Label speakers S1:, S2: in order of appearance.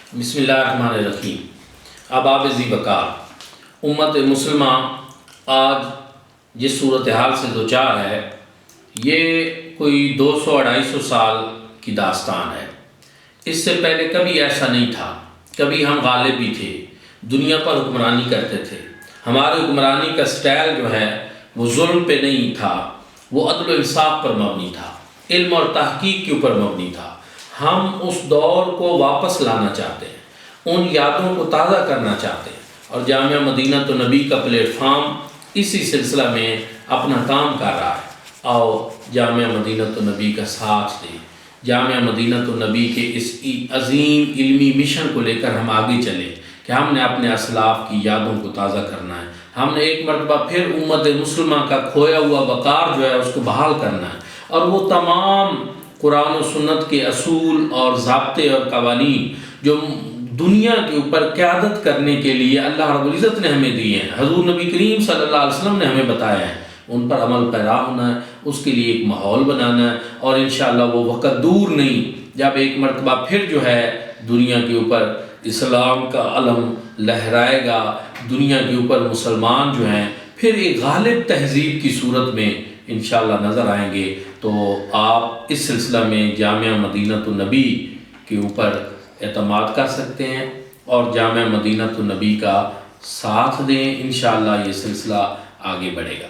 S1: بسم اللہ الرحمن الرحیم۔ آباب ذی وقار امت مسلمہ آج جس صورتحال سے دوچار ہے یہ کوئی 200-250 سال کی داستان ہے۔ اس سے پہلے کبھی ایسا نہیں تھا، کبھی ہم غالب بھی تھے، دنیا پر حکمرانی کرتے تھے۔ ہماری حکمرانی کا سٹائل جو ہے وہ ظلم پہ نہیں تھا، وہ عدل و انصاف پر مبنی تھا، علم اور تحقیق کے اوپر مبنی تھا۔ ہم اس دور کو واپس لانا چاہتے ہیں، ان یادوں کو تازہ کرنا چاہتے ہیں، اور جامعہ مدینۃ النبی کا پلیٹ فارم اسی سلسلہ میں اپنا کام کر رہا ہے۔ آؤ جامعہ مدینۃ النبی کا ساتھ دیں، جامعہ مدینۃ النبی کے اس عظیم علمی مشن کو لے کر ہم آگے چلیں کہ ہم نے اپنے اسلاف کی یادوں کو تازہ کرنا ہے۔ ہم نے ایک مرتبہ پھر امت مسلمہ کا کھویا ہوا وقار جو ہے اس کو بحال کرنا ہے، اور وہ تمام قرآن و سنت کے اصول اور ضابطے اور قوانین جو دنیا کے اوپر قیادت کرنے کے لیے اللہ رب العزت نے ہمیں دیے ہیں، حضور نبی کریم صلی اللہ علیہ وسلم نے ہمیں بتایا ہے، ان پر عمل پیرا ہونا ہے، اس کے لیے ایک ماحول بنانا ہے، اور انشاءاللہ وہ وقت دور نہیں جب ایک مرتبہ پھر جو ہے دنیا کے اوپر اسلام کا علم لہرائے گا، دنیا کے اوپر مسلمان جو ہیں پھر ایک غالب تہذیب کی صورت میں انشاءاللہ نظر آئیں گے۔ تو آپ اس سلسلہ میں جامعہ مدینۃ النبی کے اوپر اعتماد کر سکتے ہیں اور جامعہ مدینۃ النبی کا ساتھ دیں، انشاءاللہ یہ سلسلہ آگے بڑھے گا۔